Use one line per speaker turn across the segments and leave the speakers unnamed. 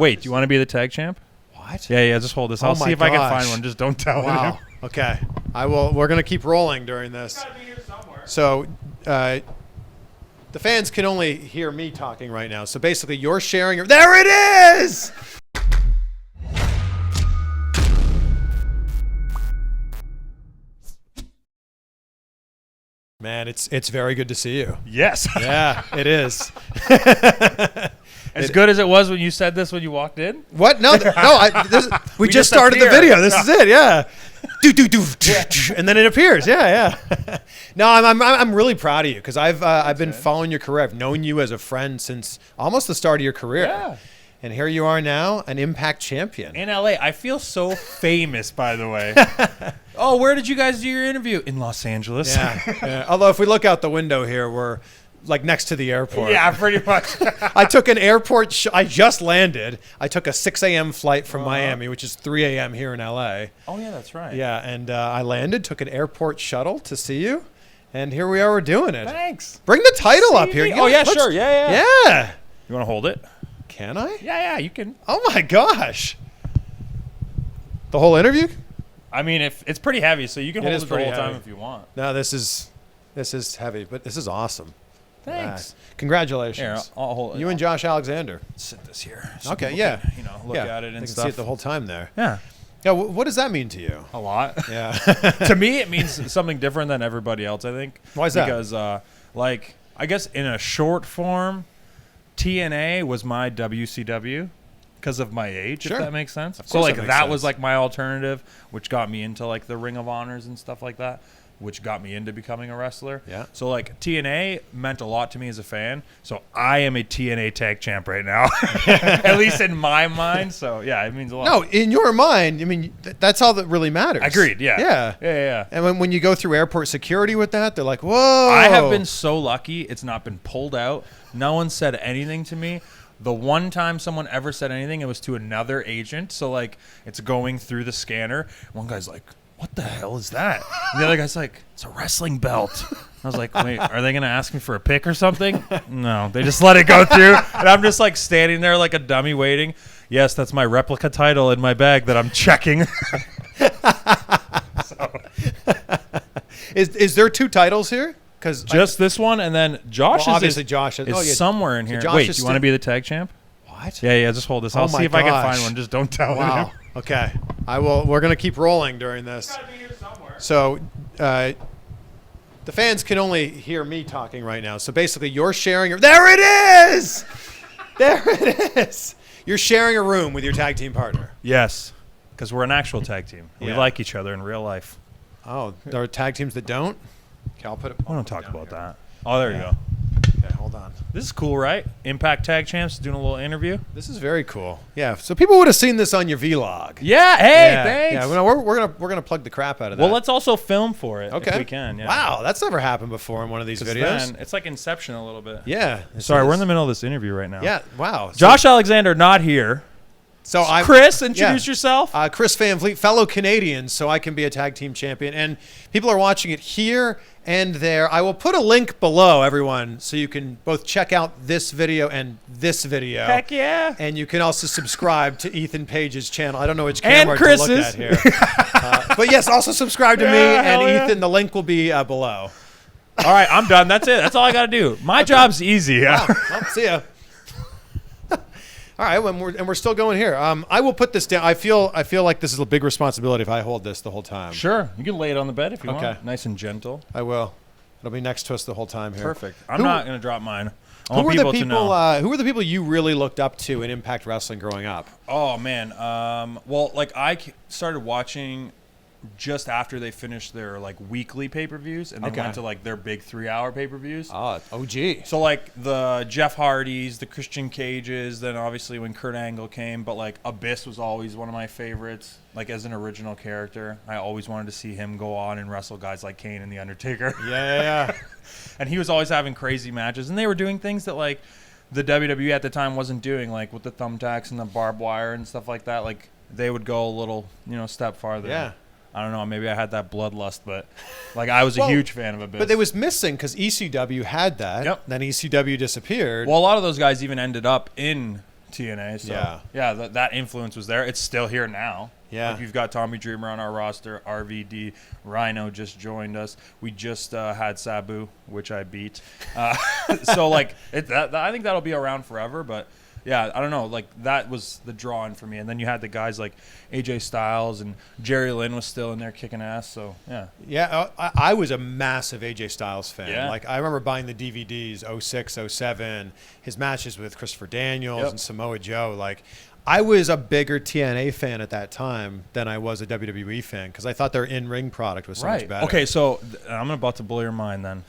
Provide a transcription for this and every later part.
Wait, do you want to be the tag champ?
What?
Yeah, just hold this. I'll see if I can find one. Just don't tell him.
Okay. I will. We're gonna keep rolling during this.
It's gotta be here somewhere.
So, the fans can only hear me talking right now. So basically, you're sharing. There it is. Man, it's very good to see you.
Yes.
Yeah, it is.
As good as it was when you said this when you walked in?
What? No, we just started the video. This is it. Yeah. And then it appears. Yeah. No, I'm really proud of you because I've been following your career. I've known you as a friend since almost the start of your career.
Yeah.
And here you are now, an Impact champion.
In LA. I feel so famous, by the way. Oh, where did you guys do your interview? In Los Angeles.
Yeah. Although if we look out the window here, we're like next to the airport.
Yeah, pretty much.
I took an airport. I just landed. I took a 6 a.m. flight from Miami, which is 3 a.m. here in LA.
Oh, yeah, that's right.
Yeah, and I landed, took an airport shuttle to see you, and here we are. We're doing it.
Thanks.
Bring the title up here.
Oh, yeah, sure. Yeah. You want to hold it?
Can I?
Yeah, you can.
Oh, my gosh. The whole interview?
I mean, if it's pretty heavy, so you can hold it the whole time if you want.
No, this is heavy, but this is awesome.
Thanks.
Congratulations.
Here, I'll hold it.
You and Josh Alexander.
Sit this here. So
Okay,
people
yeah.
can, look at it and
they can
stuff.
see it the whole time there.
Yeah.
Yeah. What does that mean to you?
A lot.
Yeah.
To me, it means something different than everybody else, I think.
Why is that?
Because, I guess in a short form, TNA was my WCW because of my age,
Sure.
if that makes sense.
Of
So,
course that makes sense.
was like my alternative, which got me into like the Ring of Honors and stuff like that, which got me into becoming a wrestler.
Yeah.
So like TNA meant a lot to me as a fan. So I am a TNA tag champ right now, at least in my mind. So yeah, it means a lot.
No, in your mind, I mean, that's all that really matters.
Agreed. Yeah.
Yeah. And when you go through airport security with that, they're like, whoa.
I have been so lucky. It's not been pulled out. No one said anything to me. The one time someone ever said anything, it was to another agent. So like it's going through the scanner. One guy's like, what the hell is that? And the other guy's like, it's a wrestling belt. I was like, wait, are they going to ask me for a pic or something? No, they just let it go through. And I'm just like standing there like a dummy waiting. Yes, that's my replica title in my bag that I'm checking.
Is there two titles here? Because
just this one, and then Josh
Josh
is somewhere in here.
Josh
Wait, do you want to be the tag champ?
What?
Yeah, just hold this. I'll see if I can find one. Just don't tell him.
Okay. I will. We're gonna keep rolling during this.
It's gotta be here somewhere.
So, the fans can only hear me talking right now. So basically, you're sharing. There it is. There it is. You're sharing a room with your tag team partner.
Yes, because we're an actual tag team. We like each other in real life.
Oh, there are tag teams that don't. Okay, I'll put it.
We don't talk about that. Oh, there you go.
Okay, hold on.
This is cool, right? Impact Tag Champs doing a little interview.
This is very cool. Yeah, so people would have seen this on your vlog.
Yeah. Hey, thanks.
Yeah, we're gonna plug the crap out of that.
Well, let's also film for it.
Okay,
if we can. Yeah.
Wow, that's never happened before in one of these videos.
Then it's like Inception a little bit.
Yeah.
Sorry, we're in the middle of this interview right now.
Yeah. Wow.
Josh Alexander not here.
So I'm
Chris, introduce yourself.
Chris Van Vliet, fellow Canadian, so I can be a tag team champion. And people are watching it here and there. I will put a link below, everyone, so you can both check out this video and this video.
Heck yeah.
And you can also subscribe to Ethan Page's channel. I don't know which camera to look at here. But yes, also subscribe to me and Ethan. The link will be below.
All right, I'm done. That's it. That's all I got to do. My job's easy.
Wow. Well, see ya. All right, we're still going here. I will put this down. I feel like this is a big responsibility if I hold this the whole time.
Sure, you can lay it on the bed if you want. Nice and gentle.
I will. It'll be next to us the whole time here.
Perfect. I'm not going to drop mine.
Who were the people you really looked up to in Impact Wrestling growing up?
Oh man. Well, like I started watching just after they finished their like weekly pay-per-views and they went to like their big 3-hour pay-per-views.
OG.
So like the Jeff Hardys, the Christian Cages, then obviously when Kurt Angle came, but like Abyss was always one of my favorites. Like as an original character, I always wanted to see him go on and wrestle guys like Kane and The Undertaker.
Yeah.
And he was always having crazy matches, and they were doing things that like the WWE at the time wasn't doing, like with the thumbtacks and the barbed wire and stuff like that. Like they would go a little, step farther.
Yeah.
I don't know. Maybe I had that bloodlust, but like I was a huge fan of Abyss.
But it was missing because ECW had that.
Yep.
Then ECW disappeared.
Well, a lot of those guys even ended up in TNA. So
Yeah.
that influence was there. It's still here now.
Yeah.
Like, you've got Tommy Dreamer on our roster. RVD, Rhino just joined us. We just had Sabu, which I beat. So like I think that'll be around forever. But yeah, I don't know. Like, that was the drawing for me. And then you had the guys like AJ Styles, and Jerry Lynn was still in there kicking ass. So yeah.
Yeah, I was a massive AJ Styles fan.
Yeah.
Like, I remember buying the DVDs 06, 07, his matches with Christopher Daniels and Samoa Joe. Like, I was a bigger TNA fan at that time than I was a WWE fan because I thought their in-ring product was so much better.
Okay, so I'm about to blow your mind then.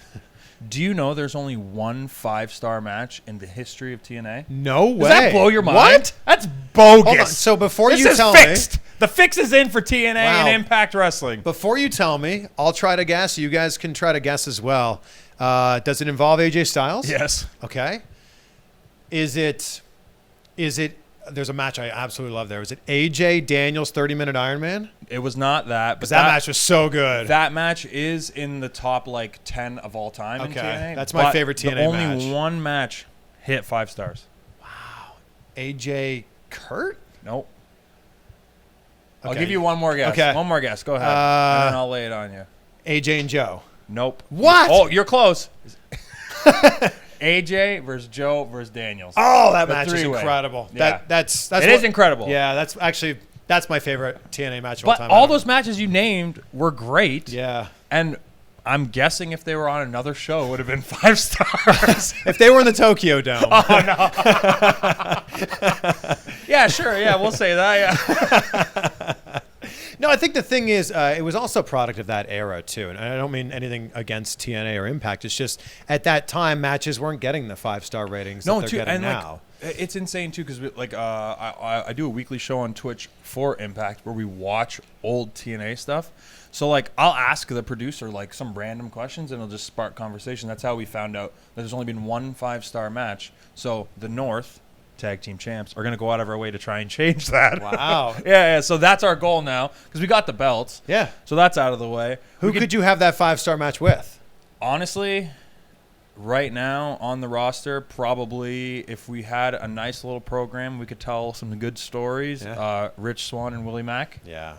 Do you know there's only one 5-star match in the history of TNA?
No way.
Does that blow your mind?
What?
That's bogus.
Hold on. So before
this
you
is
tell
fixed.
me,
The fix is in for TNA
Wow.
and Impact Wrestling.
before you tell me, I'll try to guess. You guys can try to guess as well. Does it involve AJ Styles?
Yes.
Okay. Is it? There's a match I absolutely love there. Was it AJ Daniels 30-minute Iron Man?
It was not that, but
Because that match was so good.
That match is in the top 10 of all time in
Okay.
TNA.
That's my
but
favorite TNA
the only
match.
one match hit 5 stars.
AJ Kurt?
Nope. I'll
Okay.
give you one more guess.
Okay.
One more guess. Go ahead. And then I'll lay it on you.
AJ and Joe.
Nope.
What?
Oh, you're close. AJ versus Joe versus Daniels.
Oh, that
The
match is
three-way.
incredible.
Yeah.
That's
It is incredible.
Yeah, that's my favorite TNA match of all
But
time.
all
ever.
those matches you named were great.
Yeah.
And I'm guessing if they were on another show, it would have been 5 stars.
If they were in the Tokyo Dome.
Yeah, sure. Yeah, we'll say that. Yeah.
No, I think the thing is, it was also a product of that era too, and I don't mean anything against TNA or Impact. It's just at that time, matches weren't getting the 5-star ratings that they're getting now.
It's insane too because I do a weekly show on Twitch for Impact where we watch old TNA stuff. So like I'll ask the producer like some random questions and it'll just spark conversation. That's how we found out that there's only been one 5-star match. So the North Tag Team Champs are going to go out of our way to try and change that.
Wow.
Yeah. So that's our goal now because we got the belts.
Yeah.
So that's out of the way.
Who could you have that 5-star match with?
Honestly, right now on the roster, probably if we had a nice little program, we could tell some good stories.
Yeah.
Rich Swann and Willie Mack.
Yeah.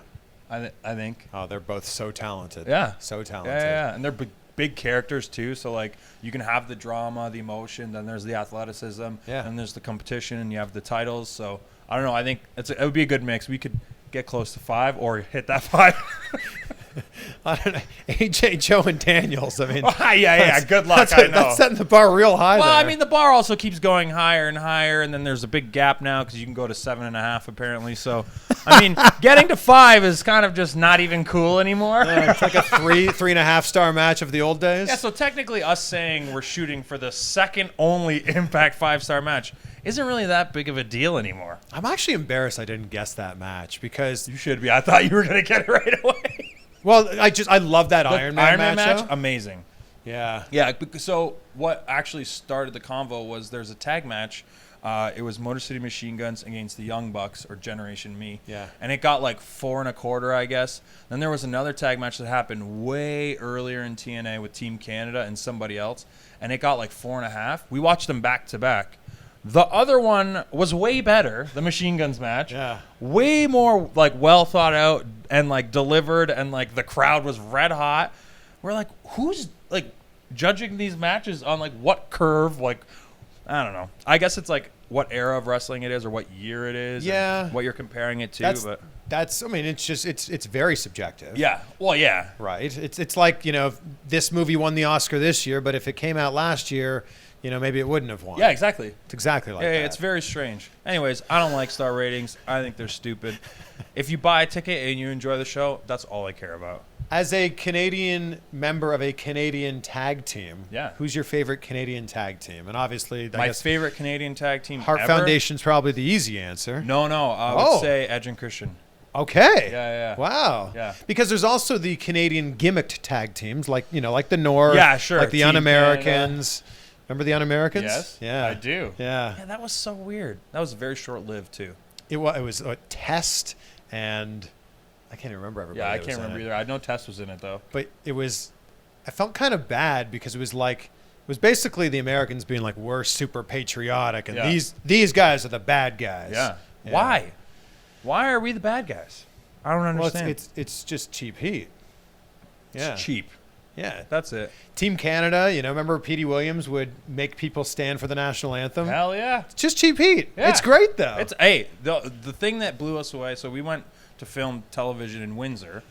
I think.
Oh, they're both so talented.
Yeah.
So talented.
Yeah. And they're big characters too. So like you can have the drama, the emotion, then there's the athleticism, and there's the competition, and you have the titles. So I don't know. I think it would be a good mix. We could get close to 5 or hit that 5.
I don't know. AJ, Joe, and Daniels. I mean,
yeah. Good luck. I know.
That's setting the bar real high.
Well,
there.
I mean, the bar also keeps going higher and higher, and then there's a big gap now because you can go to 7.5 apparently. So, I mean, getting to 5 is kind of just not even cool anymore.
It's like a 3.5-star match of the old days.
Yeah. So technically, us saying we're shooting for the second only Impact 5-star match isn't really that big of a deal anymore.
I'm actually embarrassed I didn't guess that match because
You should be. I thought you were gonna get it right away.
well, I love that Iron Man match. Though.
Amazing.
Yeah.
Yeah. So what actually started the convo was there's a tag match. It was Motor City Machine Guns against the Young Bucks or Generation Me.
Yeah.
And it got like 4 1/4, I guess. Then there was another tag match that happened way earlier in TNA with Team Canada and somebody else, and it got like 4.5. We watched them back to back. The other one was way better, the Machine Guns match.
Yeah.
Way more like well thought out and like delivered, and like the crowd was red hot. We're like, who's like judging these matches on like what curve? Like, I don't know. I guess it's like what era of wrestling it is or what year it is.
Yeah.
And what you're comparing it to.
That's. I mean, it's just it's very subjective.
Yeah. Well, yeah.
Right. It's like this movie won the Oscar this year, but if it came out last year, maybe it wouldn't have won.
Yeah, exactly.
It's exactly like
Yeah,
that.
it's very strange. Anyways, I don't like star ratings. I think they're stupid. If you buy a ticket and you enjoy the show, that's all I care about.
As a Canadian member of a Canadian tag team, who's your favorite Canadian tag team? And obviously, I guess
favorite Canadian tag team
Heart
ever?
Foundation's probably the easy answer.
No, I would say Edge and Christian.
Okay.
Yeah.
Wow.
Yeah.
Because there's also the Canadian gimmicked tag teams, like like the North.
Yeah, sure.
Like the
Team
Un-Americans. Remember the Un-Americans?
Yes.
Yeah.
I do.
Yeah.
Yeah, that was so weird. That was very short-lived too.
It was a Test, and I can't even remember everybody.
Yeah, I
that was
can't
in
remember
it.
either. I know Tess was in it though.
But I felt kind of bad because it was like was basically the Americans being like, we're super patriotic, and
Yeah.
these guys are the bad guys.
Yeah. Why? Why are we the bad guys? I don't
Well,
understand.
it's just cheap heat. Yeah.
It's cheap.
Yeah.
That's it.
Team Canada, remember Petey Williams would make people stand for the national anthem?
Hell yeah.
It's just cheap heat.
Yeah.
It's great, though.
The thing that blew us away, so we went to film television in Windsor,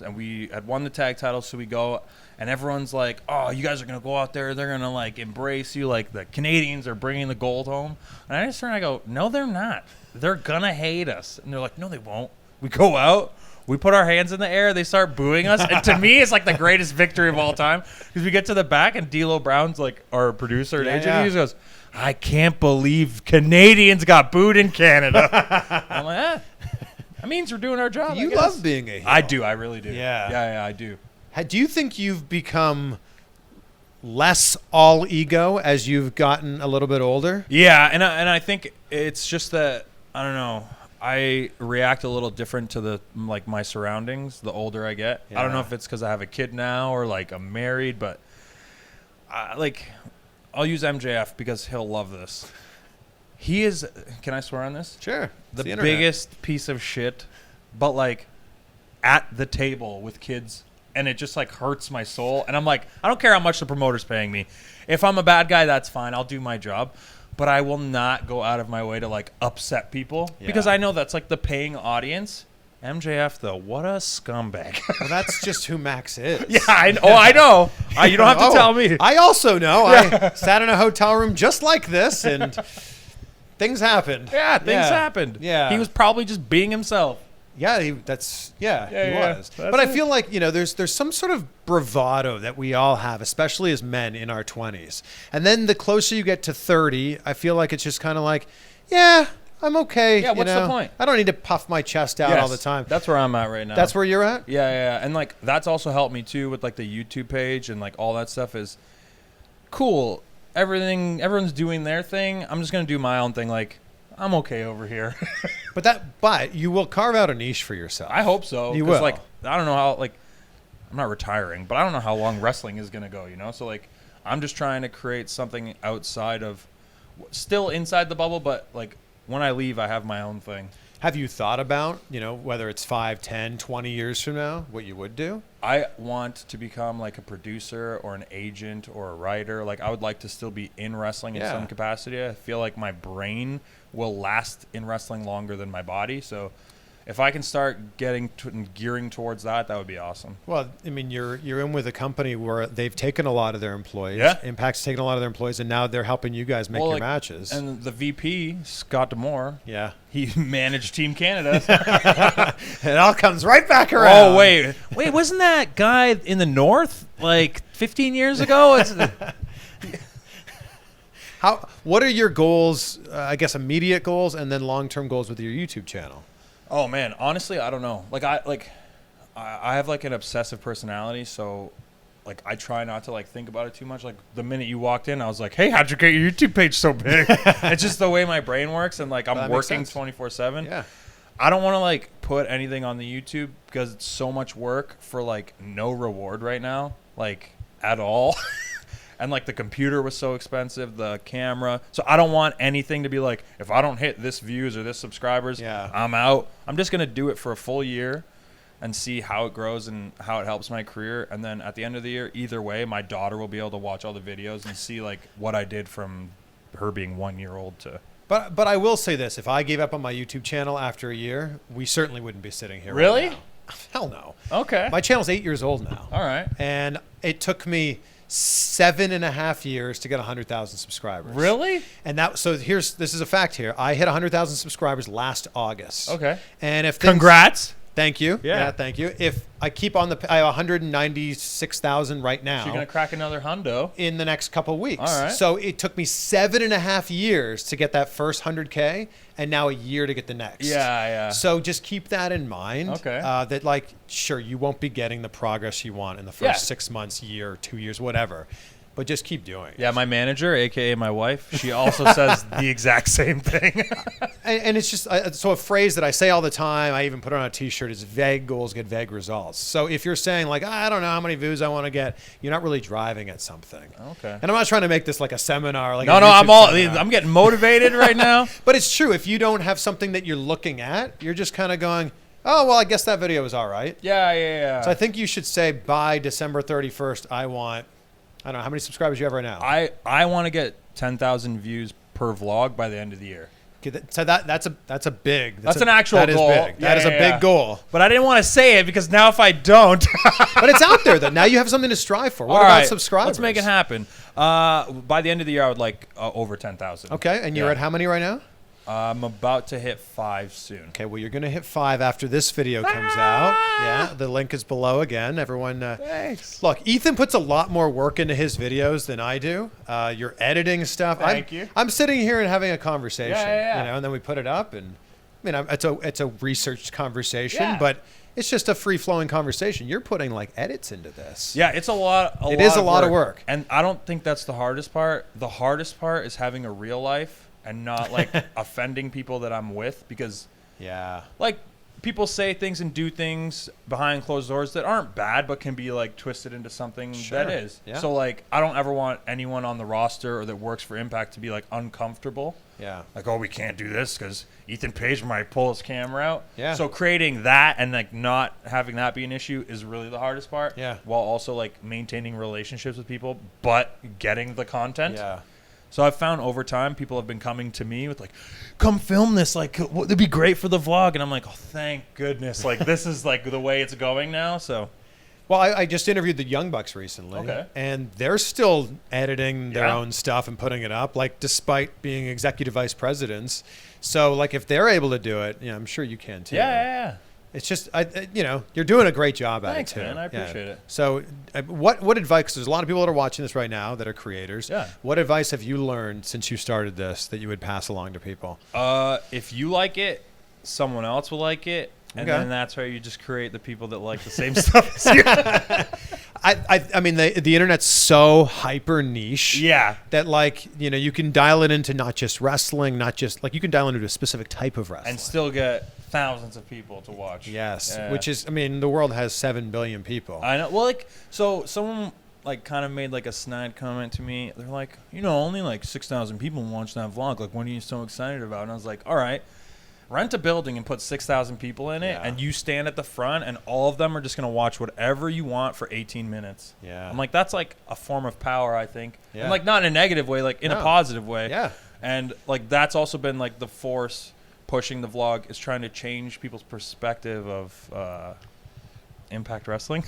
and we had won the tag title, so we go, and everyone's like, oh, you guys are going to go out there, they're going to, like, embrace you, like, the Canadians are bringing the gold home. And I just turn and I go, no, they're not. They're going to hate us. And they're like, no, they won't. We go out, we put our hands in the air, they start booing us, and to me, it's like the greatest victory of all time, because we get to the back, and D'Lo Brown's, like, our producer and agent,
yeah.
he just goes, I can't believe Canadians got booed in Canada. I'm like, that means we're doing our job.
You
I guess.
love being a heel.
I do. I really do.
Yeah.
Yeah, I do.
Do you think you've become less all ego as you've gotten a little bit older?
Yeah, and I think it's just that, I don't know, I react a little different to my surroundings the older I get. I don't know if it's because I have a kid now or like I'm married, but I'll use MJF because he'll love this. He is, can I swear on this?
Sure.
The biggest piece of shit, but like at the table with kids, and it just like hurts my soul. And I'm like, I don't care how much the promoter's paying me. If I'm a bad guy, that's fine. I'll do my job. But I will not go out of my way to like upset people because I know that's like the paying audience. MJF though, what a scumbag.
Well, that's just who Max is.
Yeah, I know. I know. You don't have to tell me.
I also know. I sat in a hotel room just like this, and things happened.
Yeah, things happened.
Yeah.
He was probably just being himself.
Yeah, he was.
That's
But I
it.
feel like, there's some sort of bravado that we all have, especially as men in our 20s. And then the closer you get to 30, I feel like it's just kind of like, yeah, I'm okay.
Yeah, what's the point?
I don't need to puff my chest out all the time.
That's where I'm at right now.
That's where you're at?
Yeah. And like that's also helped me too with like the YouTube page and like all that stuff is cool. Everyone's doing their thing. I'm just gonna do my own thing. Like I'm okay over here.
But you will carve out a niche for yourself.
I hope so.
You will.
Like I don't know how I'm not retiring, but I don't know how long wrestling is gonna go. So like I'm just trying to create something outside of, still inside the bubble, but like when I leave, I have my own thing.
Have you thought about, whether it's 5, 10, 20 years from now, what you would do?
I want to become like a producer or an agent or a writer. Like I would like to still be in wrestling in some capacity. I feel like my brain will last in wrestling longer than my body. So if I can start getting and gearing towards that, that would be awesome.
Well, I mean, you're in with a company where they've taken a lot of their employees.
Yeah.
Impact's taken a lot of their employees, and now they're helping you guys make your matches.
And the VP, Scott D'Amore,
yeah,
he managed Team Canada.
It all comes right back around.
Oh, wait, wasn't that guy in the North like 15 years ago?
What are your goals, I guess immediate goals, and then long-term goals with your YouTube channel?
Oh man, honestly, I don't know. I have like an obsessive personality, so like I try not to like think about it too much. Like the minute you walked in, I was like, "Hey, how'd you get your YouTube page so big?" It's just the way my brain works, and like I'm working 24/7.
Yeah.
I don't want to like put anything on the YouTube because it's so much work for like no reward right now, like at all. And like the computer was so expensive, the camera. So I don't want anything to be like, if I don't hit this views or this subscribers, I'm out. I'm just going to do it for a full year and see how it grows and how it helps my career. And then at the end of the year, either way, my daughter will be able to watch all the videos and see like what I did from her being 1 year old to.
But I will say this. If I gave up on my YouTube channel after a year, we certainly wouldn't be sitting here
Really?
right now. Hell no.
Okay.
My channel's 8 years old now.
All right.
And it took me 7.5 years to get 100,000 subscribers.
Really?
And this is a fact here. I hit 100,000 subscribers last August.
Okay.
And if
Congrats.
Thank you.
Yeah.
Thank you. If I keep on I have 196,000 right now.
So you're going to crack another hundo
in the next couple of weeks.
All right.
So it took me 7.5 years to get that first 100K, and now a year to get the next.
Yeah.
So just keep that in mind.
Okay.
That sure, you won't be getting the progress you want in the first 6 months, year, 2 years, whatever. but just keep doing it.
Yeah, my manager, aka my wife, she also says the exact same thing.
And it's just so a phrase that I say all the time. I even put it on a T-shirt. Is vague goals get vague results. So if you're saying like I don't know how many views I want to get, you're not really driving at something.
Okay.
And I'm not trying to make this like a seminar. Like
no, I'm getting motivated right now.
But it's true. If you don't have something that you're looking at, you're just kind of going, oh well, I guess that video was all right.
Yeah.
So I think you should say by December 31st, I don't know how many subscribers you have right now.
I want to get 10,000 views per vlog by the end of the year.
Okay, so that's a big.
That's an actual goal.
Big. That is a big goal.
But I didn't want to say it because now if I don't,
but it's out there though. Now you have something to strive for. What about subscribers?
Let's make it happen. By the end of the year, I would like over 10,000.
Okay, and you're at how many right now?
I'm about to hit 5 soon.
Okay, well, you're going to hit 5 after this video comes out. Yeah, the link is below again. Everyone,
thanks.
Look, Ethan puts a lot more work into his videos than I do. You're editing stuff.
Thank you.
I'm sitting here and having a conversation,
Yeah.
you know, and then we put it up, and I mean, it's a researched conversation, but it's just a free-flowing conversation. You're putting like edits into this.
Yeah, it's a lot.
It is a lot of work,
and I don't think that's the hardest part. The hardest part is having a real life and not like offending people that I'm with, because like people say things and do things behind closed doors that aren't bad but can be like twisted into something that is. Yeah. So like I don't ever want anyone on the roster or that works for Impact to be like uncomfortable.
Yeah.
Like, oh, we can't do this because Ethan Page might pull his camera out.
Yeah.
So creating that and like not having that be an issue is really the hardest part.
Yeah.
While also like maintaining relationships with people but getting the content.
Yeah.
So I've found over time people have been coming to me with like, come film this, like it'd be great for the vlog, and I'm like, oh thank goodness, like this is like the way it's going now. So
well, I just interviewed the Young Bucks recently, and they're still editing their own stuff and putting it up, like despite being executive vice presidents. So like if they're able to do it, I'm sure you can too.
Yeah.
It's just, you're doing a great job at it too.
Thanks, man. I appreciate it.
So what advice, because there's a lot of people that are watching this right now that are creators.
Yeah.
What advice have you learned since you started this that you would pass along to people?
If you like it, someone else will like it. And then that's where you just create the people that like the same stuff as you.
I mean, the internet's so hyper niche.
Yeah.
That like, you can dial it into not just wrestling, not just like you can dial into a specific type of wrestling.
And still get thousands of people to watch.
Yes. Yeah. Which is, I mean, the world has 7 billion people.
I know. Well, like, so someone like kind of made like a snide comment to me. They're like, only like 6,000 people watch that vlog. Like, what are you so excited about? And I was like, all right. Rent a building and put 6,000 people in it, and you stand at the front, and all of them are just going to watch whatever you want for 18 minutes.
Yeah.
I'm like, that's like a form of power, I think.
Yeah.
And like not in a negative way, like in a positive way.
Yeah.
And like that's also been like the force pushing the vlog, is trying to change people's perspective of Impact Wrestling.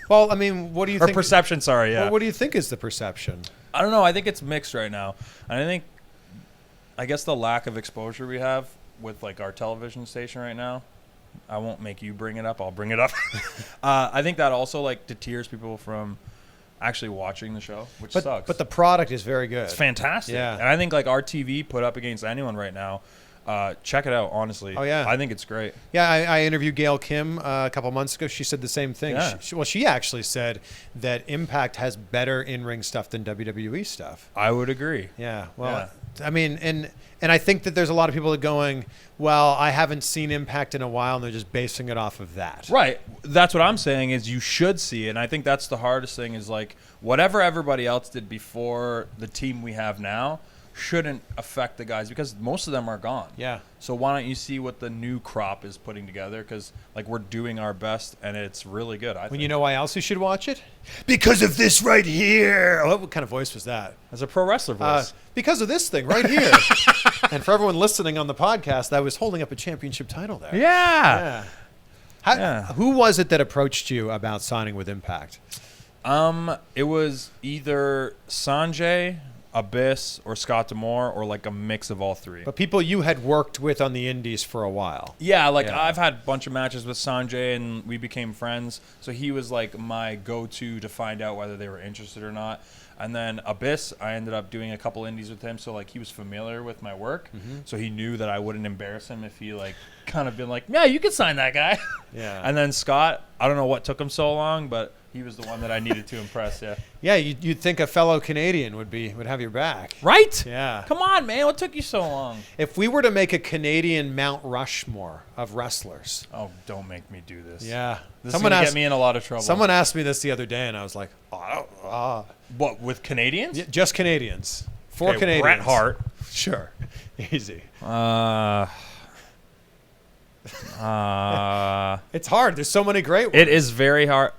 Well, I mean, what do you think?
Or perception, sorry, yeah.
Well, what do you think is the perception?
I don't know. I think it's mixed right now. And I guess the lack of exposure we have with like our television station right now, I won't make you bring it up, I'll bring it up. I think that also like deters people from actually watching the show, which sucks.
But the product is very good.
It's fantastic.
Yeah.
And I think like our TV put up against anyone right now, check it out, honestly.
Oh, yeah.
I think it's great.
Yeah, I interviewed Gail Kim a couple months ago. She said the same thing.
Yeah.
She actually said that Impact has better in-ring stuff than WWE stuff.
I would agree.
Yeah. Well, I mean, and I think that there's a lot of people that are going, well, I haven't seen Impact in a while, and they're just basing it off of that.
Right. That's what I'm saying is you should see it. And I think that's the hardest thing is like whatever everybody else did before the team we have now shouldn't affect the guys because most of them are gone.
Yeah.
So why don't you see what the new crop is putting together? Because like we're doing our best and it's really good. I think.
You know why else you should watch it? Because of this right here. Oh, what kind of voice was that?
As a pro wrestler voice.
Because of this thing right here. And for everyone listening on the podcast, I was holding up a championship title there.
Yeah.
Who was it that approached you about signing with Impact?
It was either Sanjay, Abyss, or Scott D'Amore, or like a mix of all three.
But people you had worked with on the indies for a while.
Yeah, I've had a bunch of matches with Sanjay and we became friends. So he was like my go-to to find out whether they were interested or not. And then Abyss, I ended up doing a couple indies with him. So like he was familiar with my work. Mm-hmm. So he knew that I wouldn't embarrass him if he like kind of been like, yeah, you can sign that guy.
Yeah.
And then Scott, I don't know what took him so long, but He was the one that I needed to impress. Yeah.
Yeah, you'd think a fellow Canadian would have your back.
Right?
Yeah.
Come on, man. What took you so long?
If we were to make a Canadian Mount Rushmore of wrestlers.
Oh, don't make me do this.
Yeah.
This is going to get me in a lot of trouble.
Someone asked me this the other day, and I was like,
What, with Canadians?
Yeah, just Canadians. 4 Canadians.
Bret Hart.
Sure. Easy. It's hard. There's so many great ones.
It is very hard.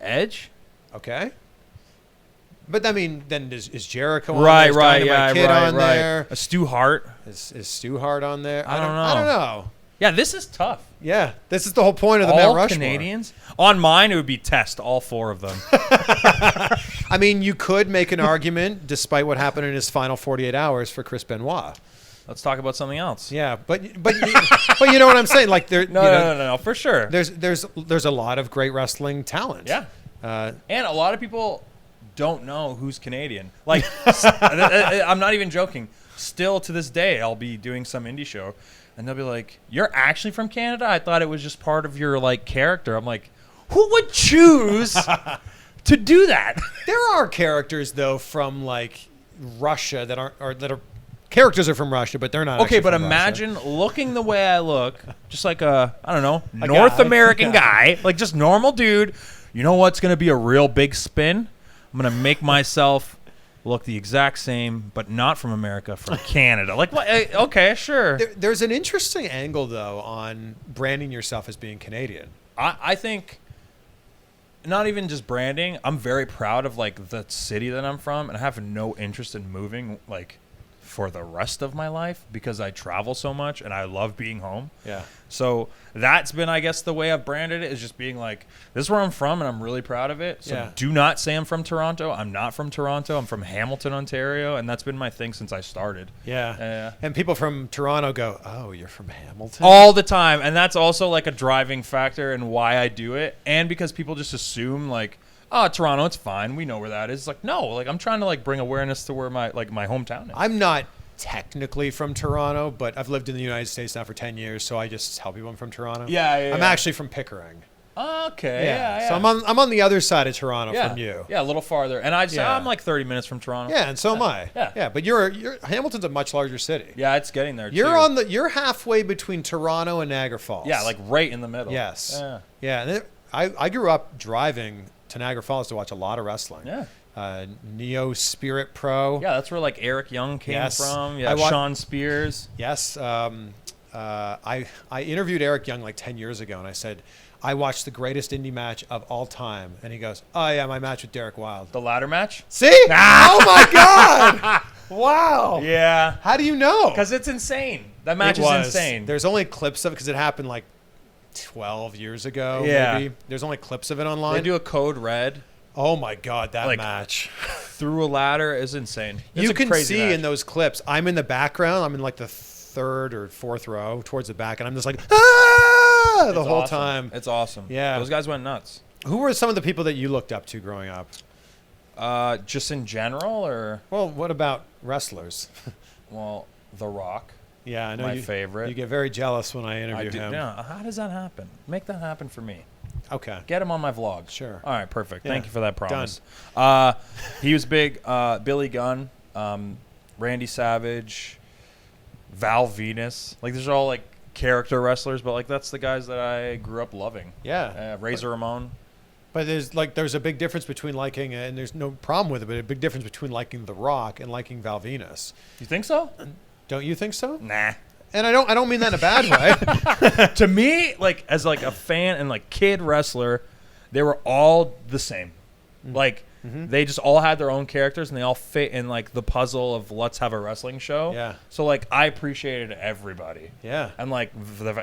Edge?
Okay. But I mean, then is Jericho on
Right,
there?
right,
Is Dynamite
yeah,
Kid
right,
on
right.
there?
Stu Hart.
Is Stu Hart on there?
I don't know.
I don't know.
Yeah, this is tough.
Yeah, this is the whole point of the
All
Mount Rushmore.
Canadians? On mine, it would be Test, all 4 of them.
I mean, you could make an argument, despite what happened in his final 48 hours, for Chris Benoit.
Let's talk about something else.
Yeah, but you know what I'm saying? Like there,
No, for sure.
There's a lot of great wrestling talent.
Yeah. And a lot of people don't know who's Canadian. Like, I'm not even joking. Still to this day, I'll be doing some indie show, and they'll be like, "You're actually from Canada? I thought it was just part of your like character." I'm like, "Who would choose to do that?"
There are characters though from like Russia that are characters are from Russia, but they're not.
Okay, but
from
imagine looking the way I look, just like a
A
North
guy.
American guy, like just normal dude. You know what's gonna be a real big spin? I'm gonna make myself look the exact same, but not from America, from Canada. Like, what? Okay, sure.
There's an interesting angle though on branding yourself as being Canadian.
I think not even just branding. I'm very proud of like the city that I'm from, and I have no interest in moving like for the rest of my life because I travel so much and I love being home.
Yeah.
So that's been, I guess, the way I've branded it is just being like, this is where I'm from and I'm really proud of it. So
Yeah.
do not say I'm from Toronto. I'm not from Toronto. I'm from Hamilton, Ontario. And that's been my thing since I started.
Yeah. And people from Toronto go, "Oh, you're from Hamilton?"
All the time. And that's also like a driving factor in why I do it. And because people just assume like, oh, Toronto, it's fine. We know where that is. It's like, no, like I'm trying to like bring awareness to where my hometown is.
I'm not technically from Toronto, but I've lived in the United States now for 10 years, so I just tell people I'm from Toronto.
Yeah.
I'm actually from Pickering.
Okay. Yeah.
So I'm on the other side of Toronto from you.
Yeah, a little farther. And I'd say I'm like 30 minutes from Toronto.
Yeah, and so am I.
Yeah.
But Hamilton's a much larger city.
Yeah, it's getting there.
You're halfway between Toronto and Niagara Falls.
Yeah, like right in the middle.
Yes.
Yeah.
Yeah. And I grew up driving to Niagara Falls to watch a lot of wrestling.
Yeah.
Neo Spirit Pro.
Yeah, that's where like Eric Young came from. Yeah, Sean Spears.
Yes. I interviewed Eric Young like 10 years ago, and I said, I watched the greatest indie match of all time. And he goes, "Oh, yeah, my match with Derek Wilde."
The ladder match?
See? Oh, my God. Wow.
Yeah.
How do you know?
Because it's insane. That match is insane.
There's only clips of it because it happened like 12 years ago.
Yeah.
Maybe. There's only clips of it online.
They do a code red.
Oh, my God, that
Like,
match.
Through a ladder is insane. It's
You
a
can
crazy
see
match.
in those clips, I'm in the background. I'm in like the third or fourth row towards the back, and I'm just like, ah, the whole
awesome.
time.
It's awesome.
Yeah.
Those guys went nuts.
Who were some of the people that you looked up to growing up?
Just in general, or?
Well, what about wrestlers?
Well, The Rock.
Yeah, I know
My favorite.
You get very jealous when I interview him.
Yeah. How does that happen? Make that happen for me.
Okay.
Get him on my vlog.
Sure.
All right, perfect.
Yeah.
Thank you for that promise.
Done.
He was big. Billy Gunn, Randy Savage, Val Venus. Like, these are all, like, character wrestlers, but, like, that's the guys that I grew up loving.
Yeah.
Razor Ramon.
But there's a big difference between liking, and there's no problem with it, but a big difference between liking The Rock and liking Val Venus.
You think so?
Don't you think so?
Nah.
And I don't mean that in a bad way.
To me, like, as like a fan and like kid wrestler, they were all the same. Like, they just all had their own characters and they all fit in like the puzzle of let's have a wrestling show.
Yeah.
So like I appreciated everybody.
Yeah.
And like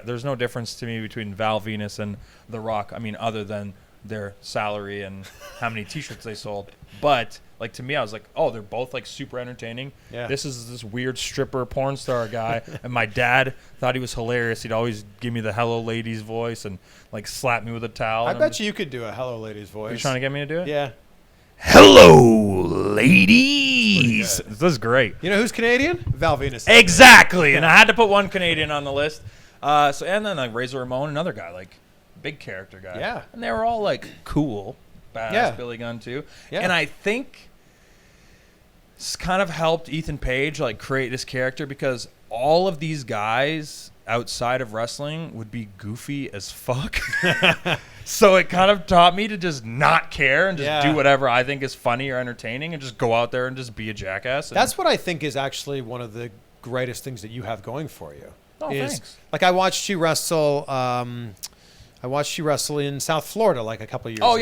there's no difference to me between Val Venus and The Rock. I mean, other than their salary and how many T-shirts they sold. But like to me, I was like, oh, they're both like super entertaining.
Yeah.
This is this weird stripper porn star guy, and my dad thought he was hilarious. He'd always give me the "Hello, ladies" voice and like slap me with a towel.
I bet you could do a Hello Ladies voice.
Are you trying to get me to do it?
Yeah.
Hello, ladies. This is great.
You know who's Canadian? Val Venus.
Exactly, and I had to put one Canadian on the list. And then like Razor Ramon, another guy like big character guy.
Yeah.
And they were all like cool, badass Billy Gunn too.
Yeah.
And I think it's kind of helped Ethan Page like create this character because all of these guys outside of wrestling would be goofy as fuck. So it kind of taught me to just not care and just do whatever I think is funny or entertaining and just go out there and just be a jackass.
That's what I think is actually one of the greatest things that you have going for you.
Oh, thanks.
Like I watched you wrestle. I watched you wrestle in South Florida like a couple of years ago.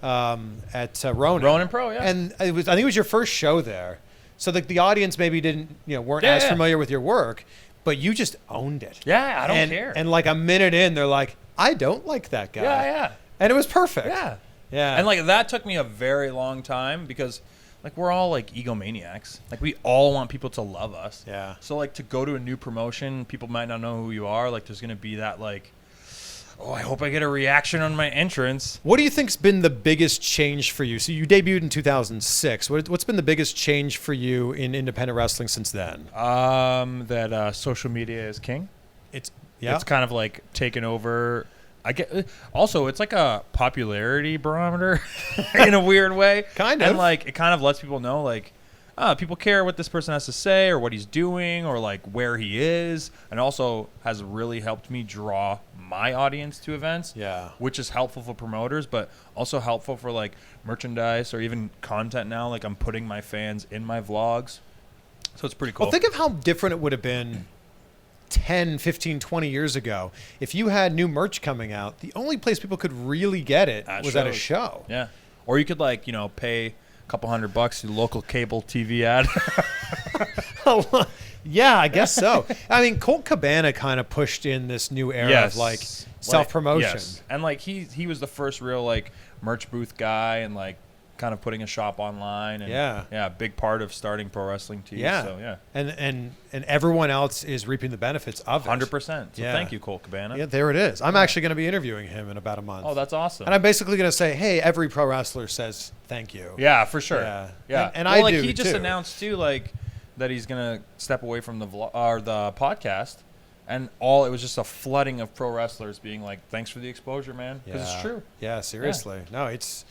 Yeah.
At Ronin.
Ronin Pro, yeah.
And I think it was your first show there, so the audience maybe weren't as familiar with your work, but you just owned it.
Yeah, I don't care.
And like a minute in, they're like, I don't like that guy.
Yeah.
And it was perfect.
Yeah.
Yeah.
And like that took me a very long time because like we're all like egomaniacs. Like we all want people to love us.
Yeah.
So like to go to a new promotion, people might not know who you are. Like there's gonna be that like, oh, I hope I get a reaction on my entrance.
What do you think's been the biggest change for you? So you debuted in 2006. What's been the biggest change for you in independent wrestling since then?
That social media is king. It's kind of like taken over. Also, it's like a popularity barometer in a weird way.
Kind of.
And like it kind of lets people know like, people care what this person has to say or what he's doing or like where he is, and also has really helped me draw my audience to events.
Yeah.
Which is helpful for promoters, but also helpful for like merchandise or even content now. Like I'm putting my fans in my vlogs. So it's pretty cool.
Well, think of how different it would have been 10, 15, 20 years ago. If you had new merch coming out, the only place people could really get it was at a show.
Yeah. Or you could like, pay a couple $100 to the local cable TV ad.
Yeah, I guess so. I mean, Colt Cabana kind of pushed in this new era of like self-promotion.
Yes. And like he was the first real like merch booth guy and like kind of putting a shop online and big part of starting pro wrestling too.
Yeah.
So
And everyone else is reaping the benefits of it.
100%. So thank you, Colt Cabana.
Yeah, there it is. I'm actually going to be interviewing him in about a month.
Oh, that's awesome.
And I'm basically going to say, hey, every pro wrestler says thank you.
Yeah, for sure.
Yeah. And
well,
I do
he just
too.
announced too like that he's gonna step away from the vlog or the podcast, and it was just a flooding of pro wrestlers being like, "Thanks for the exposure, man," because it's true.
Yeah, seriously. Yeah. No, it's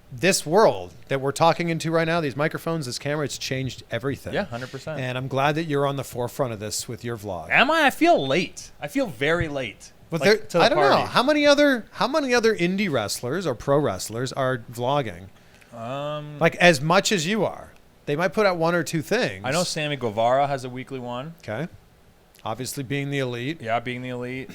this world that we're talking into right now. These microphones, this camera, it's changed everything.
Yeah, 100%.
And I'm glad that you're on the forefront of this with your vlog.
Am I? I feel late. I feel very late.
But
like,
I don't know how many other indie wrestlers or pro wrestlers are vlogging. Like as much as you are. They might put out one or two things.
I know Sammy Guevara has a weekly one.
Okay. Obviously being the elite.
Yeah, being the elite.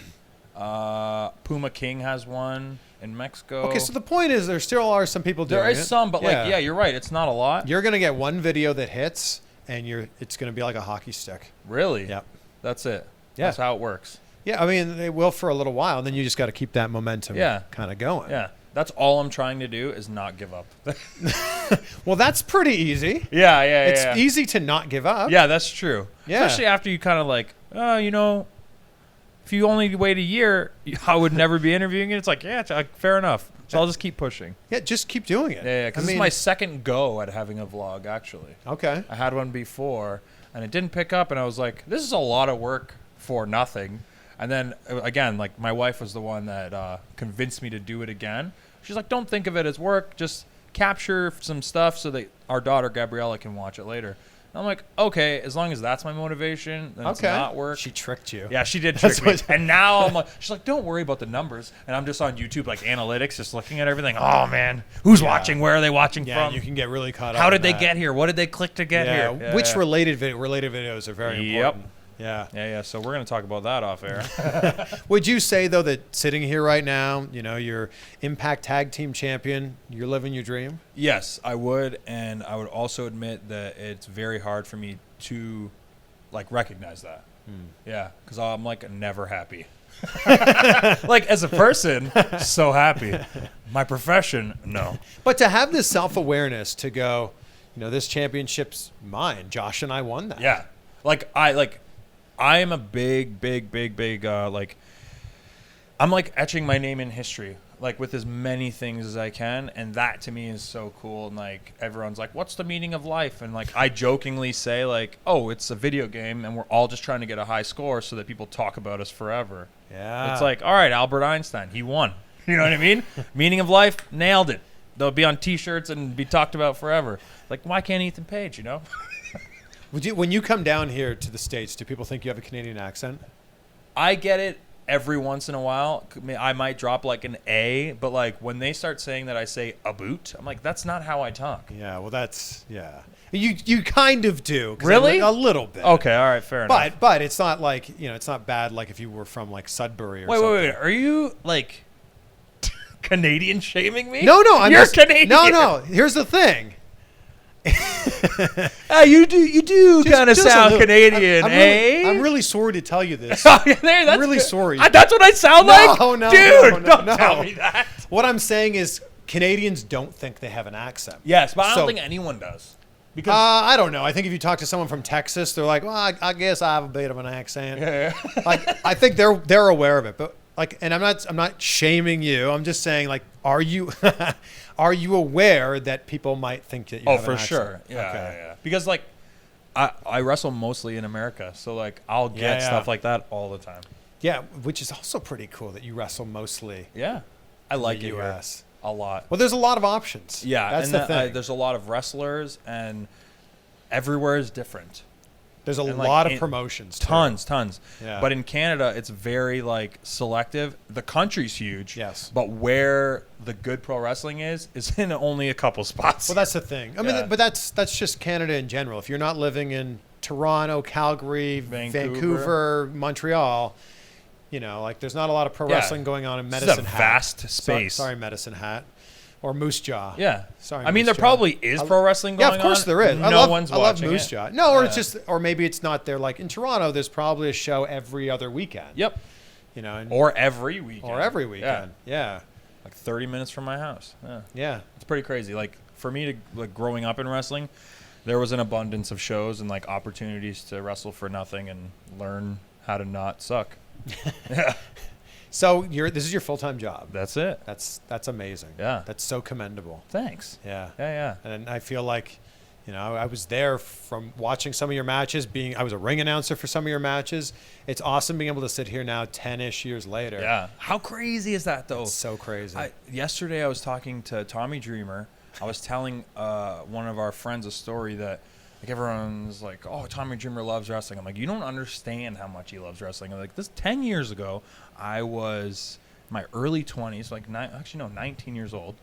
Puma King has one in Mexico.
Okay, so the point is there still are some people doing it.
There is some, but you're right. It's not a lot.
You're going to get one video that hits, and it's going to be like a hockey stick.
Really?
Yep.
That's it.
Yeah.
That's how it works.
Yeah, I mean, it will for a little while, and then you just got to keep that momentum kind of going.
Yeah. That's all I'm trying to do is not give up.
Well, that's pretty easy.
Yeah.
It's easy to not give up.
Yeah, that's true.
Yeah.
Especially after you kind of like, if you only wait a year, I would never be interviewing it. It's like, fair enough. So I'll just keep pushing.
Yeah, just keep doing it.
Yeah, because this is my second go at having a vlog, actually.
Okay.
I had one before, and it didn't pick up, and I was like, this is a lot of work for nothing. And then, again, like, my wife was the one that convinced me to do it again. She's like, don't think of it as work. Just capture some stuff so that our daughter, Gabriella, can watch it later. And I'm like, okay, as long as that's my motivation, then it's not work.
She tricked you.
Yeah, she did trick me. And now I'm like, she's like, don't worry about the numbers. And I'm just on YouTube, like, analytics, just looking at everything. Oh, man, who's watching? Where are they watching from?
Yeah, you can get really caught up.
How did they get here? What did they click to get here? Yeah,
which related videos are very important.
Yeah. So we're going to talk about that off air.
Would you say, though, that sitting here right now, you're Impact Tag Team Champion, you're living your dream?
Yes, I would. And I would also admit that it's very hard for me to, like, recognize that. Yeah, because I'm, like, never happy. Like, as a person, so happy. My profession, no.
But to have this self-awareness to go, this championship's mine. Josh and I won that.
Yeah. I am a big, I'm like etching my name in history like with as many things as I can, and that to me is so cool. And like everyone's like, "What's the meaning of life?" And like I jokingly say like, "Oh, it's a video game, and we're all just trying to get a high score so that people talk about us forever."
Yeah.
It's like, all right, Albert Einstein, he won. You know what I mean? Meaning of life, nailed it. They'll be on T-shirts and be talked about forever. Like, why can't Ethan Page? You know?
When you come down here to the States, do people think you have a Canadian accent?
I get it every once in a while. I might drop like an A, but like when they start saying that I say a boot, I'm like, that's not how I talk.
Yeah, well, yeah. You kind of do.
Really?
A little bit.
Okay, all right, fair enough.
But it's not like, it's not bad like if you were from like Sudbury or something.
Wait. Are you like Canadian shaming me?
No,
You're Canadian.
No. Here's the thing.
You do kind of sound Canadian,
I'm really sorry to tell you this.
I'm
really sorry.
That's what I sound like?
No,
Dude, don't tell me that.
What I'm saying is Canadians don't think they have an accent.
Yes, but I don't think anyone does.
Because I don't know. I think if you talk to someone from Texas, they're like, well, I guess I have a bit of an accent.
Yeah.
Like, I think they're aware of it. But like, and I'm not shaming you. I'm just saying, like, are you aware that people might think that you have an accent?
Oh, for sure. Yeah. Because like I wrestle mostly in America, so like I'll get stuff like that all the time.
Yeah, which is also pretty cool that you wrestle mostly.
Yeah. I like
in
it
the US.
A lot.
Well, there's a lot of options.
Yeah,
that's the thing.
There's a lot of wrestlers, and everywhere is different.
There's a lot of promotions.
Tons.
Yeah.
But in Canada, it's very like selective. The country's huge.
Yes.
But where the good pro wrestling is in only a couple spots.
Well, that's the thing. I mean, but that's just Canada in general. If you're not living in Toronto, Calgary, Vancouver, Montreal, like there's not a lot of pro wrestling going on in Medicine Hat.
It's a vast space.
Sorry, Medicine Hat. Or Moose Jaw.
Yeah.
Sorry.
I mean, there probably is pro wrestling going on.
Yeah, of course there is.
I love
Moose Jaw. No, or it's just, or maybe it's not there. Like in Toronto, there's probably a show every other weekend.
Yep.
Or
every weekend.
Yeah.
Like 30 minutes from my house.
Yeah.
It's pretty crazy. Like for me to like growing up in wrestling, there was an abundance of shows and like opportunities to wrestle for nothing and learn how to not suck. Yeah.
So this is your full-time job.
That's it.
That's amazing.
Yeah.
That's so commendable.
Thanks.
Yeah.
Yeah.
And I feel like, I was there from watching some of your matches. I was a ring announcer for some of your matches. It's awesome being able to sit here now 10-ish years later.
Yeah. How crazy is that though?
It's so crazy.
Yesterday I was talking to Tommy Dreamer. I was telling one of our friends a story that like everyone's like, oh, Tommy Dreamer loves wrestling. I'm like, you don't understand how much he loves wrestling. I'm like, this 10 years ago, I was in my early 20s, like 19 years old.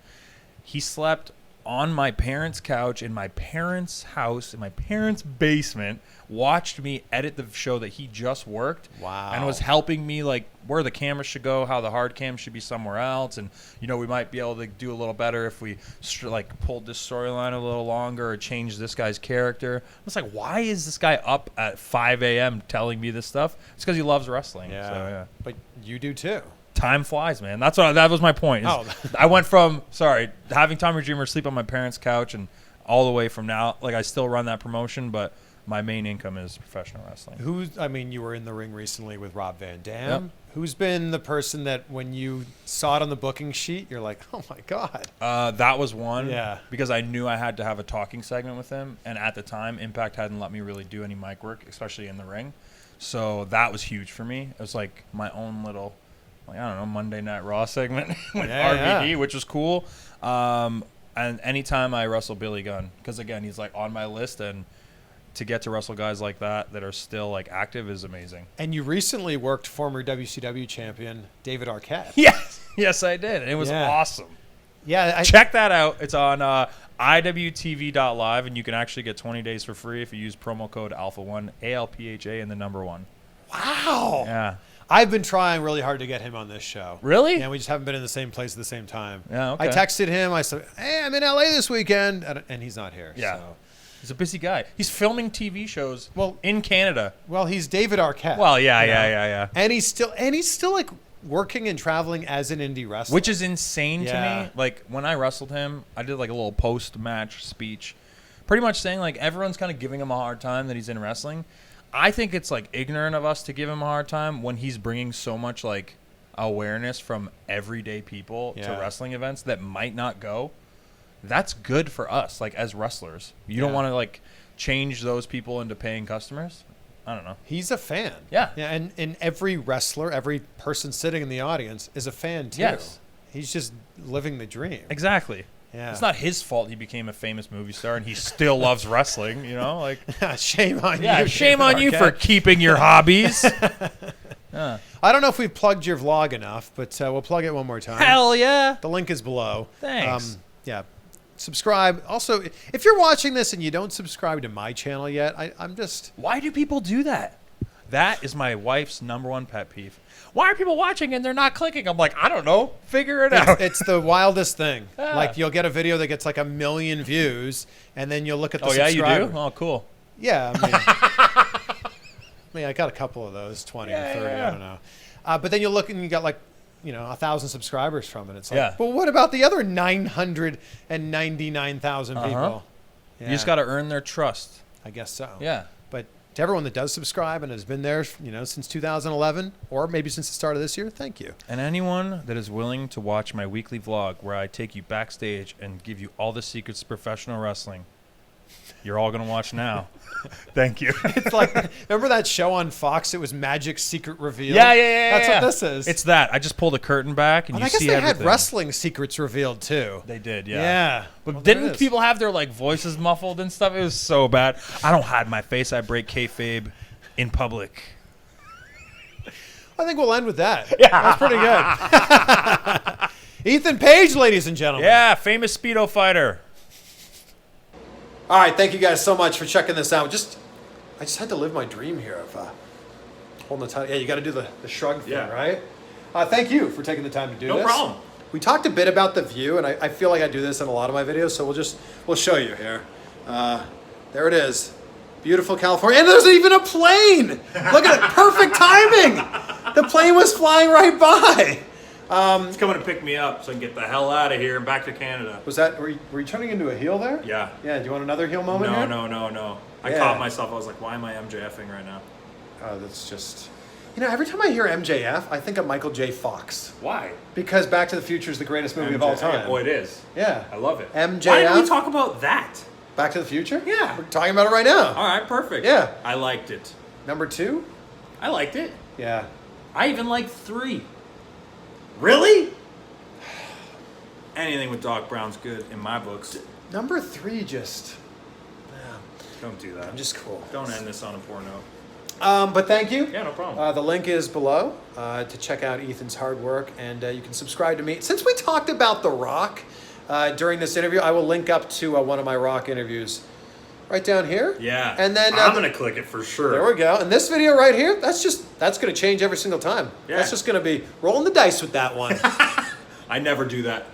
He slept on my parents' couch in my parents' house, in my parents' basement, watched me edit the show that he just worked.
Wow.
And was helping me like where the camera should go, how the hard cam should be somewhere else. And, we might be able to do a little better if we like pulled this storyline a little longer or changed this guy's character. I was like, why is this guy up at 5 a.m. telling me this stuff? It's because he loves wrestling.
Yeah.
So, yeah.
But you do too.
Time flies, man. That was my point. I went from having Tommy Dreamer sleep on my parents' couch and all the way from now, like I still run that promotion, but my main income is professional wrestling.
You were in the ring recently with Rob Van Dam.
Yep.
Who's been the person that when you saw it on the booking sheet, you're like, oh my God.
That was one.
Yeah.
Because I knew I had to have a talking segment with him, and at the time, Impact hadn't let me really do any mic work, especially in the ring. So that was huge for me. It was like my own little, Monday Night Raw segment with RVD, which was cool. And anytime I wrestle Billy Gunn, because again, he's like on my list, and to get to wrestle guys like that are still like active is amazing.
And you recently worked former WCW champion David Arquette.
Yes, I did. And it was awesome.
Yeah,
check that out. It's on iwtv.live, and you can actually get 20 days for free if you use promo code Alpha1, ALPHA, and the number 1.
Wow.
Yeah.
I've been trying really hard to get him on this show.
Really?
Yeah, we just haven't been in the same place at the same time.
Yeah, okay.
I texted him. I said, hey, I'm in LA this weekend. And he's not here.
Yeah.
So.
He's a busy guy. He's filming TV shows in Canada.
Well, he's David Arquette.
Well, yeah.
And he's still like working and traveling as an indie wrestler.
Which is insane to me. Like when I wrestled him, I did like a little post-match speech pretty much saying like everyone's kind of giving him a hard time that he's in wrestling. I think it's like ignorant of us to give him a hard time when he's bringing so much like awareness from everyday people to
Yeah.
wrestling events that might not go, that's good for us, like, as wrestlers. You don't want to, like, change those people into paying customers. I don't know.
He's a fan.
Yeah.
Yeah, and every wrestler, every person sitting in the audience is a fan too.
Yes.
He's just living the dream.
Exactly.
Yeah.
It's not his fault he became a famous movie star and he still loves wrestling, you know? Like,
Shame on you.
yeah, shame on you
Okay.
for keeping your hobbies.
I don't know if we've plugged your vlog enough, but we'll plug it one more time.
Hell yeah.
The link is below.
Thanks.
Yeah. Subscribe. Also, if you're watching this and you don't subscribe to my channel yet, I'm just...
Why do people do that? That is my wife's #1 pet peeve. Why are people watching and they're not clicking? I'm like, I don't know. Figure it out.
It's the wildest thing.
Yeah.
Like, you'll get a video that gets like 1 million views, and then you'll look at the
Oh, yeah, you
subscriber.
do? Oh, cool.
Yeah, I got a couple of those, 20 or 30,
yeah.
I don't know. But then you look and you got like, 1,000 subscribers from it. It's like,
Yeah.
well, what about the other 999,000 people?
You just got to earn their trust.
I guess so.
Yeah.
But to everyone that does subscribe and has been there, since 2011 or maybe since the start of this year, thank you.
And anyone that is willing to watch my weekly vlog where I take you backstage and give you all the secrets to professional wrestling, you're all going to watch now. Thank you.
It's like, remember that show on Fox? It was Magic Secret Reveal.
Yeah.
That's what this is.
It's that. I just pulled a curtain back and
And
you
I guess
see
they
everything.
had wrestling secrets revealed too.
They did, yeah.
Yeah.
But
Well, there it
didn't
is.
people have their like voices muffled and stuff? It was so bad. I don't hide my face. I break kayfabe in public.
I think we'll end with that. Yeah. That's pretty good. Ethan Page, ladies and gentlemen.
Yeah, famous Speedo fighter.
All right, thank you guys so much for checking this out. I just had to live my dream here of holding the title. Yeah, you got to do the shrug thing,
Yeah.
right? Thank you for taking the time to do this.
No problem.
We talked a bit about the view, and I feel like I do this in a lot of my videos, so we'll show you here. There it is. Beautiful California. And there's even a plane. Look at it. Perfect timing. The plane was flying right by.
It's coming to pick me up so I can get the hell out of here and back to Canada.
Were you turning into a heel there?
Yeah.
Yeah, do you want another heel moment here?
No. I
Yeah.
caught myself. I was like, why am I MJFing right now?
Oh, that's just... every time I hear MJF, I think of Michael J. Fox.
Why?
Because Back to the Future is the greatest movie of all time.
Oh, it is.
Yeah.
I love it.
MJF.
Why did we talk about that?
Back to the Future?
Yeah.
We're talking about it right now.
All right, perfect.
Yeah.
I liked it.
Number 2?
I liked it.
Yeah.
I even liked 3. Really? Anything with Doc Brown's good in my books.
Number 3 just...
Don't do that.
I'm just cool.
Don't end this on a poor note.
But thank you.
Yeah, no problem.
The link is below to check out Ethan's hard work, and you can subscribe to me. Since we talked about The Rock during this interview, I will link up to one of my Rock interviews right down here.
Yeah.
And then
I'm going to click it for sure.
there we go. And this video right here, that's going to change every single time.
Yeah.
That's just going to be rolling the dice with that one.
I never do that.